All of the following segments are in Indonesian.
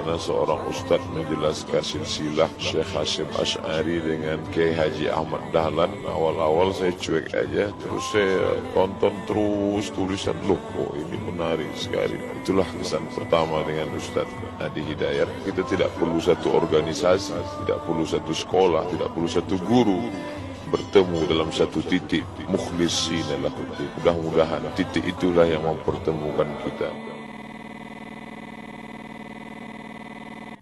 mana seorang ustadz menjelaskan silsilah Syekh Hasyim Asy'ari dengan Kiai Haji Ahmad Dahlan. Awal-awal saya cuek aja, terus saya tonton terus tulisan, loh kok ini menarik sekali. Itulah kesan pertama dengan Ustadz Adi Hidayat. Kita tidak perlu satu organisasi, tidak perlu satu sekolah, tidak perlu satu guru, bertemu dalam satu titik, mukhlishina lahuddin. Mudah-mudahan titik itulah yang mempertemukan kita.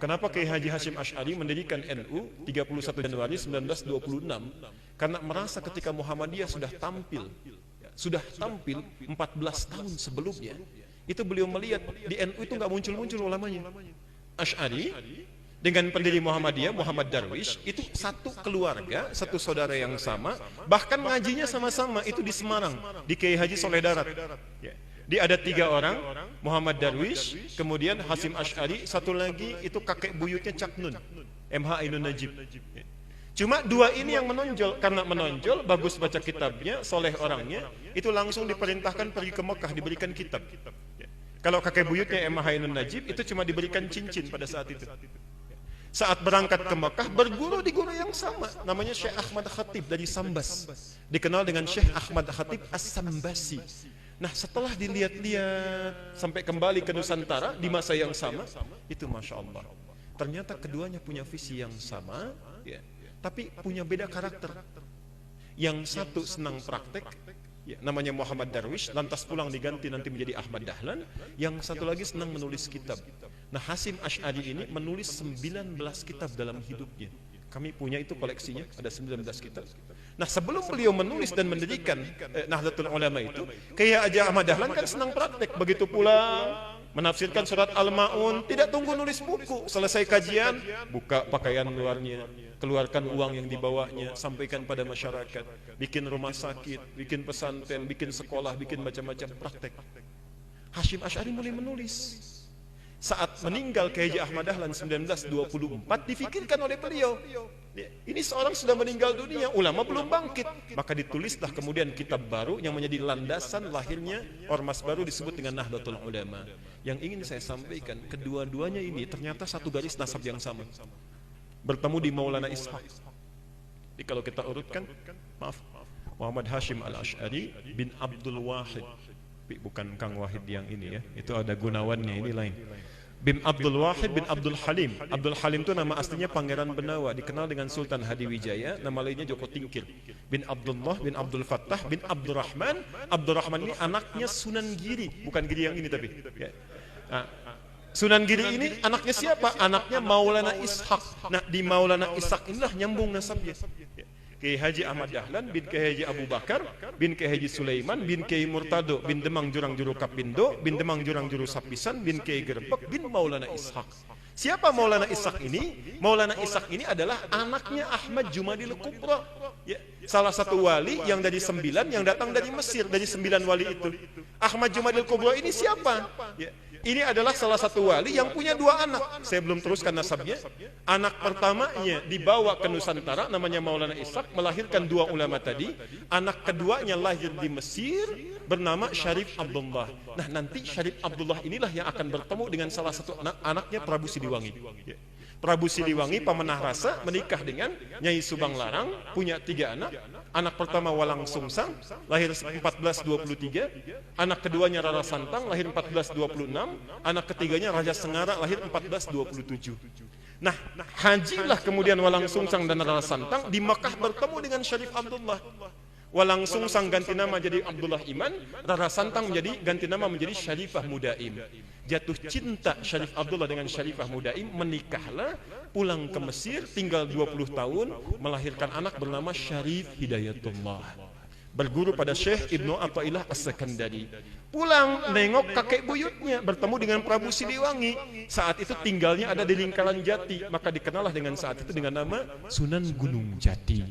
Kenapa Kiai Haji Hasyim Asy'ari mendirikan NU 31 Januari 1926? Karena merasa ketika Muhammadiyah sudah tampil 14 tahun sebelumnya, itu beliau melihat di NU itu nggak muncul-muncul ulamanya. Asy'ari dengan pendiri Muhammadiyah, Muhammad Darwish, itu satu keluarga, satu saudara yang sama, bahkan ngajinya sama-sama, itu di Semarang, di Kiai Haji Soleh Darat. Dia ada 3 orang, Muhammad Darwish, kemudian Hasyim Asy'ari, satu lagi itu kakek buyutnya Cak Nun, MH Ainun Najib. Cuma 2 ini yang menonjol, karena menonjol, bagus baca kitabnya, soleh orangnya, itu langsung diperintahkan pergi ke Mekah, diberikan kitab. Kalau kakek buyutnya MH Ainun Najib, itu cuma diberikan cincin pada saat itu. Saat berangkat ke Mekah, berguru di guru yang sama, namanya Syekh Ahmad Khatib dari Sambas, dikenal dengan Syekh Ahmad Khatib As-Sambasi. Nah, setelah dilihat-lihat sampai kembali ke Nusantara di masa yang sama, itu Masya Allah, ternyata keduanya punya visi yang sama, ya, tapi punya beda karakter. Yang satu senang praktek, ya, namanya Muhammad Darwish, lantas pulang diganti nanti menjadi Ahmad Dahlan. Yang satu lagi senang menulis kitab. Nah, Hasyim Asy'ari ini menulis 19 kitab dalam hidupnya. Kami punya itu koleksinya, ada 19 kitab. Nah, sebelum beliau menulis dan mendirikan Nahdlatul Ulama itu, kayak aja Ahmad Dahlan kan senang praktek. Begitu pulang menafsirkan surat Al-Ma'un, tidak tunggu nulis buku, selesai kajian, buka pakaian luarnya, keluarkan uang yang dibawanya, sampaikan pada masyarakat, bikin rumah sakit, bikin pesantren, bikin sekolah, bikin macam-macam praktek. Hasyim Asy'ari mulai menulis. Saat meninggal Kiai Haji Ahmad Dahlan 1924, difikirkan oleh beliau, ini seorang sudah meninggal dunia, ulama belum bangkit, maka ditulislah kemudian kitab baru yang menjadi landasan lahirnya ormas baru disebut dengan Nahdlatul Ulama. Yang ingin saya sampaikan, kedua-duanya ini ternyata satu garis nasab yang sama, bertemu di Maulana Ishaq. Jadi kalau kita urutkan, maaf, Muhammad Hasyim Al-Asy'ari bin Abdul Wahid, bukan Kang Wahid yang ini ya, itu ada Gunawannya, ini lain. Bin Abdul Wahid bin Abdul Halim. Abdul Halim itu nama aslinya Pangeran Benawa, dikenal dengan Sultan Hadiwijaya, nama lainnya Joko Tingkir. Bin Abdullah bin Abdul Fattah bin Abdurrahman. Abdurrahman ini anaknya Sunan Giri, bukan Giri yang ini tapi. Ya. Nah, Sunan Giri ini anaknya siapa? Anaknya Maulana Ishaq. Nah, di Maulana Ishaq inilah nyambung nasabnya. Kiai Haji Ahmad Dahlan bin Kiai Haji Abu Bakar bin Kiai Haji Sulaiman bin Kiai Murtado bin Demang Jurang Juru Kapindo bin Demang Jurang Juru Sapisan bin Kiai Gerbek bin Maulana Ishaq. Siapa Maulana Ishaq ini? Maulana Ishaq ini adalah anaknya Ahmad Jumadil Kubra, ya, salah satu wali yang dari 9 yang datang dari Mesir, dari 9 wali itu. Ahmad Jumadil Kubra ini siapa? Ya, ini adalah salah satu wali yang punya 2 anak. Saya belum teruskan nasabnya. Anak pertamanya dibawa ke Nusantara, namanya Maulana Ishaq, melahirkan 2 ulama tadi. Anak keduanya lahir di Mesir, bernama Syarif Abdullah. Nah, nanti Syarif Abdullah inilah yang akan bertemu dengan salah satu anaknya Prabu Siliwangi. Prabu Siliwangi pemenah rasa menikah dengan Nyai Subang Larang, punya 3 anak. Anak pertama Walang Sungsang, lahir 1423. Anak keduanya Rara Santang, lahir 1426. Anak ketiganya Raja Sengara, lahir 1427. Nah, hajilah kemudian Walang Sungsang dan Rara Santang di Mekah bertemu dengan Syarif Abdullah. Walang Sungsang ganti nama jadi Abdullah Iman, Rara Santang ganti nama menjadi Syarifah Mudaim. Jatuh cinta Syarif Abdullah dengan Syarifah Mudaim, menikahlah, pulang ke Mesir, tinggal 20 tahun, melahirkan anak bernama Syarif Hidayatullah. Berguru pada Syekh Ibnu Athaillah As-Sakandari. Pulang nengok kakek buyutnya, bertemu dengan Prabu Siliwangi. Saat itu tinggalnya ada di lingkaran Jati, maka dikenallah dengan saat itu dengan nama Sunan Gunung Jati.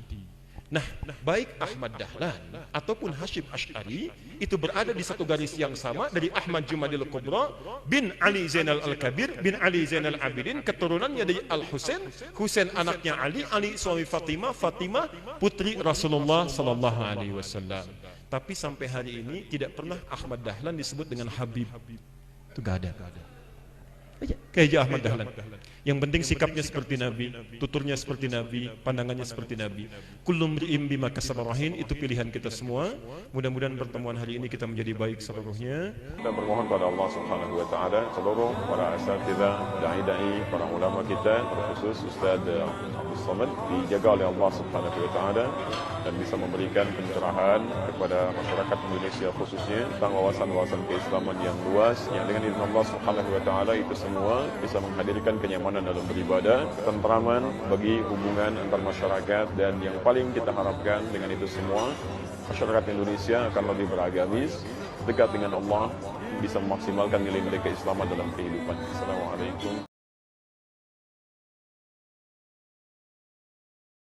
Nah, baik Ahmad Dahlan ataupun Hasyim Asy'ari itu berada di satu garis yang sama, dari Ahmad Jumadil Kubra bin Ali Zainal Al-Kabir bin Ali Zainal Abidin, keturunannya dari Al-Husain, Husain anaknya Ali, Ali suami Fatimah, Fatimah putri Rasulullah sallallahu alaihi wasallam. Tapi sampai hari ini tidak pernah Ahmad Dahlan disebut dengan Habib. Itu gak ada. Kiai Haji Ahmad Dahlan. Yang penting sikapnya seperti Nabi, tuturnya seperti Nabi, pandangannya seperti Nabi. Kullu mri'in bima kasaba rahin, itu pilihan kita semua. Mudah-mudahan pertemuan hari ini kita menjadi baik seluruhnya. Kita bermohon pada Allah Subhanahu wa taala seluruh para asatidzah, dai-dai, para ulama kita, terkhusus Ustaz Abdul Somad dijaga oleh Allah Subhanahu wa taala dan bisa memberikan pencerahan kepada masyarakat Indonesia khususnya tentang wawasan-wawasan keislaman yang luas yang dengan izin Allah Subhanahu wa taala itu semua bisa menghadirkan kenyamanan dalam beribadah, ketentraman bagi hubungan antar masyarakat, dan yang paling kita harapkan dengan itu semua masyarakat Indonesia akan lebih beragamis, dekat dengan Allah, bisa memaksimalkan nilai-nilai keislaman dalam kehidupan. Assalamualaikum.